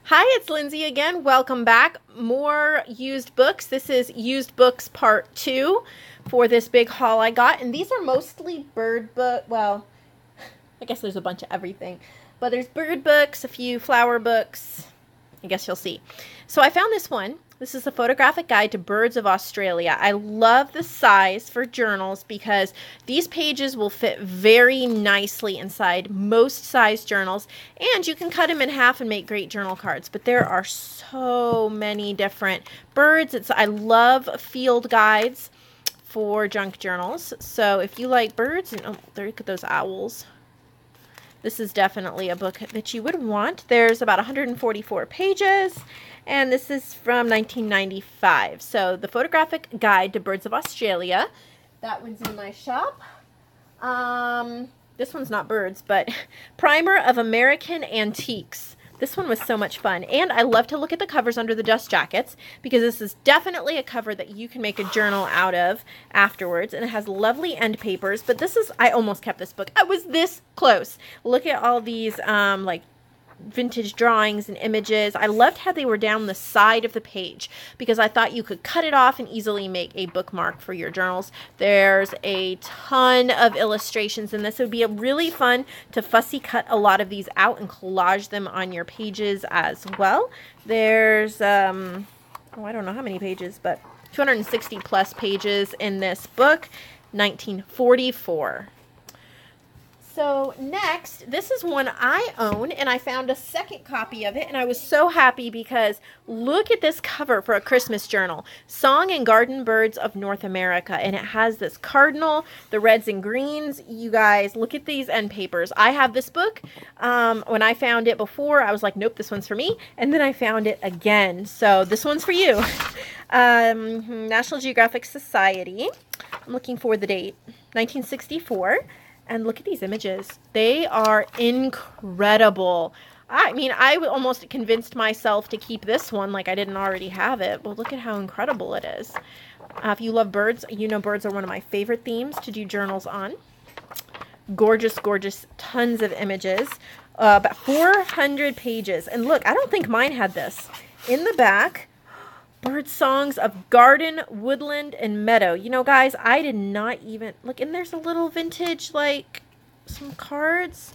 Hi, it's Lindsay again. Welcome back. More used books. This is used books part 2 for this big haul I got. And these are mostly bird book. Well, I guess there's a bunch of everything. But there's bird books, a few flower books. I guess you'll see. So I found this one. This is a photographic guide to birds of Australia. I love the size for journals because these pages will fit very nicely inside most size journals, and you can cut them in half and make great journal cards. But there are so many different birds. I love field guides for junk journals. So if you like birds, and oh, look at those owls. This is definitely a book that you would want. There's about 144 pages. And this is from 1995. So the photographic guide to birds of Australia. That one's in my shop. This one's not birds, but Primer of American Antiques. This one was so much fun. And I love to look at the covers under the dust jackets because this is definitely a cover that you can make a journal out of afterwards. And it has lovely end papers. But this is, I almost kept this book. I was this close. Look at all these like vintage drawings and images. I loved how they were down the side of the page because I thought you could cut it off and easily make a bookmark for your journals. There's a ton of illustrations in this. It would be really fun to fussy cut a lot of these out and collage them on your pages as well. There's oh, I don't know how many pages, but 260 plus pages in this book. 1944. So next, this is one I own, and I found a second copy of it, and I was so happy because look at this cover for a Christmas journal. Song and Garden Birds of North America, and it has this cardinal, the reds and greens. You guys, look at these end papers. I have this book. When I found it before, I was like, nope, this one's for me, and then I found it again. So this one's for you. National Geographic Society. I'm looking for the date. 1964. And look at these images. They are incredible. I mean, I almost convinced myself to keep this one like I didn't already have it. But look at how incredible it is. If you love birds, you know birds are one of my favorite themes to do journals on. Gorgeous, gorgeous, tons of images. About 400 pages. And look, I don't think mine had this. In the back, bird songs of garden, woodland, and meadow. You know, guys, I did not even look. And there's a little vintage, like, some cards.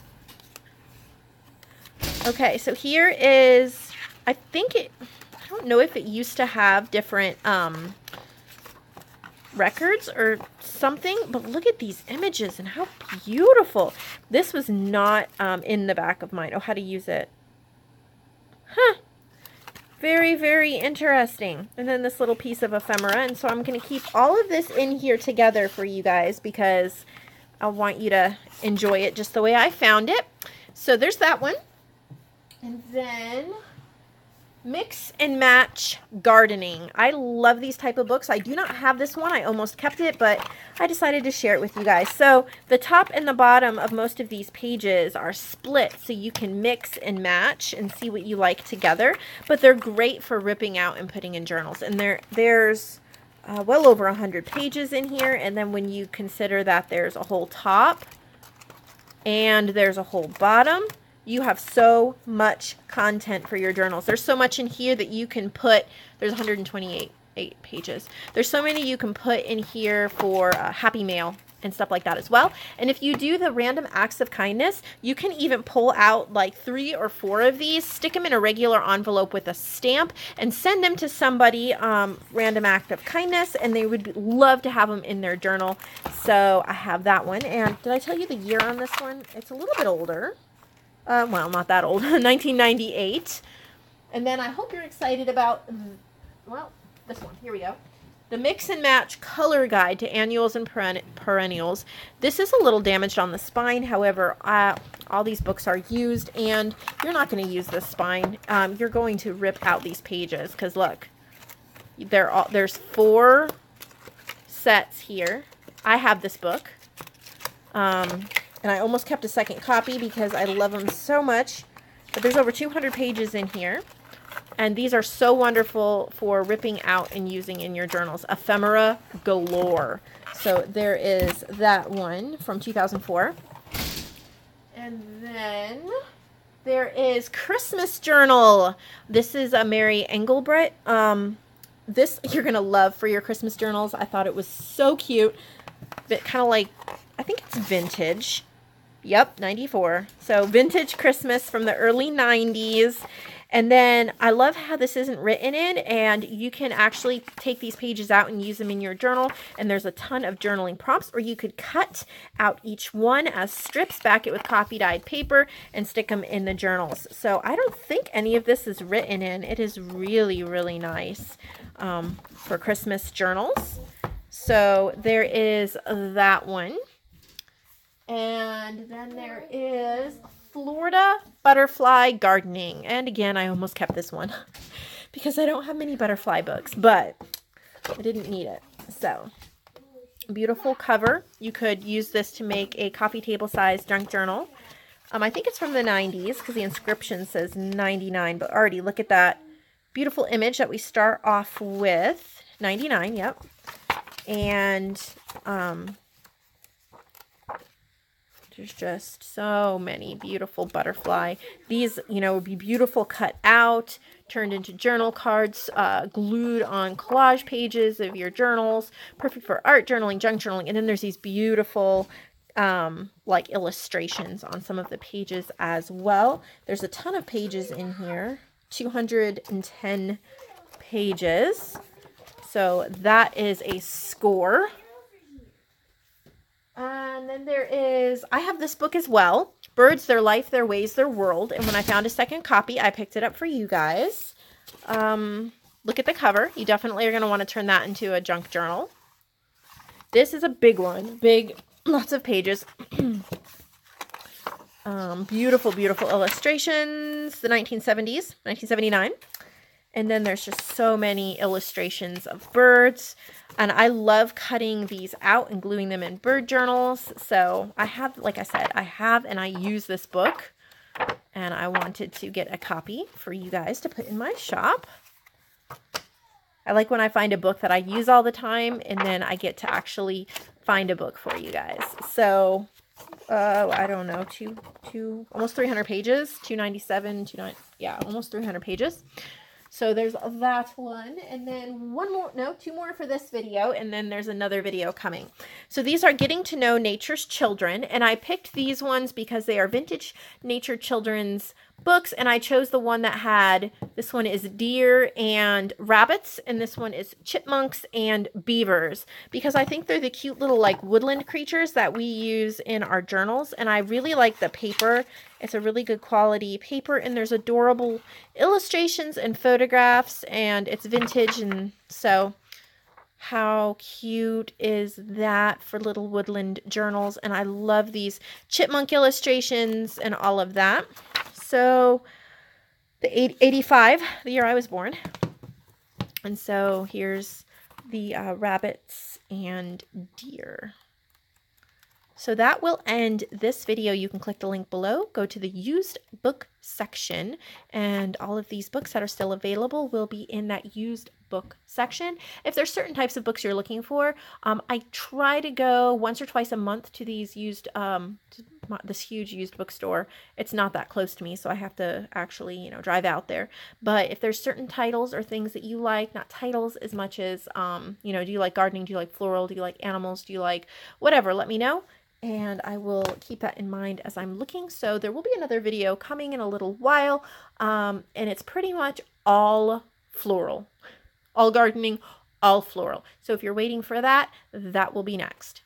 Okay, so here is, I don't know if it used to have different records or something, but look at these images and how beautiful. This was not in the back of mine. Oh, how to use it. Huh. Very, very interesting. And then this little piece of ephemera. And so I'm going to keep all of this in here together for you guys because I want you to enjoy it just the way I found it. So there's that one. And then Mix and Match Gardening. I love these type of books. I do not have this one. I almost kept it, but I decided to share it with you guys. So the top and the bottom of most of these pages are split so you can mix and match and see what you like together. But they're great for ripping out and putting in journals. And there's well over 100 pages in here. And then when you consider that there's a whole top and there's a whole bottom, you have so much content for your journals. There's so much in here that you can put. There's 128 pages. There's so many you can put in here for Happy Mail and stuff like that as well. And if you do the random acts of kindness, you can even pull out like 3 or 4 of these, stick them in a regular envelope with a stamp, and send them to somebody, random act of kindness, and they would love to have them in their journal. So I have that one. And did I tell you the year on this one? It's a little bit older. Well, not that old, 1998. And then I hope you're excited about, well, this one. Here we go. The Mix and Match Color Guide to Annuals and Perennials. This is a little damaged on the spine. However, all these books are used, and you're not going to use this spine. You're going to rip out these pages because, look, there's 4 sets here. I have this book. And I almost kept a second copy because I love them so much. But there's over 200 pages in here. And these are so wonderful for ripping out and using in your journals. Ephemera galore. So there is that one from 2004. And then There is Christmas journal. This is a Mary Engelbrett. This you're going to love for your Christmas journals. I thought it was so cute. But kind of like, I think it's vintage. Yep, 94. So vintage Christmas from the early 90s. And then I love how this isn't written in, and you can actually take these pages out and use them in your journal. And there's a ton of journaling prompts, or you could cut out each one as strips, back it with coffee dyed paper, and stick them in the journals. So I don't think any of this is written in. It is really, really nice for Christmas journals. So there is that one. And then there is Florida Butterfly Gardening. And again, I almost kept this one because I don't have many butterfly books, but I didn't need it. So, beautiful cover. You could use this to make a coffee table size junk journal. I think it's from the 90s because the inscription says 99, but already look at that beautiful image that we start off with. 99, yep. And there's just so many beautiful butterfly. These, you know, would be beautiful cut out, turned into journal cards, glued on collage pages of your journals. Perfect for art journaling, junk journaling. And then there's these beautiful like illustrations on some of the pages as well. There's a ton of pages in here. 210 pages. So that is a score. And then there is, I have this book as well, Birds, Their Life, Their Ways, Their World. And when I found a second copy, I picked it up for you guys. Look at the cover. You definitely are going to want to turn that into a junk journal. This is a big one. Big, lots of pages. Beautiful, beautiful illustrations. The 1970s, 1979. And then there's just so many illustrations of birds. And I love cutting these out and gluing them in bird journals. So I have, like I said, I have and I use this book. And I wanted to get a copy for you guys to put in my shop. I like when I find a book that I use all the time and then I get to actually find a book for you guys. So, I don't know, almost 300 pages, 297, yeah, almost 300 pages. So there's that one, and then two more for this video, and then there's another video coming. So these are Getting to Know Nature's Children, and I picked these ones because they are vintage nature children's books, and I chose the one that had, this one is deer and rabbits, and this one is chipmunks and beavers, because I think they're the cute little like woodland creatures that we use in our journals, and I really like the paper. It's a really good quality paper, and there's adorable illustrations and photographs, and it's vintage, and so how cute is that for little woodland journals? And I love these chipmunk illustrations and all of that. So the 85, the year I was born. And so here's the rabbits and deer. So that will end this video. You can click the link below, go to the used book section, and all of these books that are still available will be in that used book section. If there's certain types of books you're looking for, I try to go once or twice a month to these used, this huge used bookstore. It's not that close to me, so I have to actually, drive out there. But if there's certain titles or things that you like, not titles as much as, do you like gardening? Do you like floral? Do you like animals? Do you like whatever? Let me know. And I will keep that in mind as I'm looking. So there will be another video coming in a little while. And it's pretty much all floral. All gardening, all floral. So if you're waiting for that, that will be next.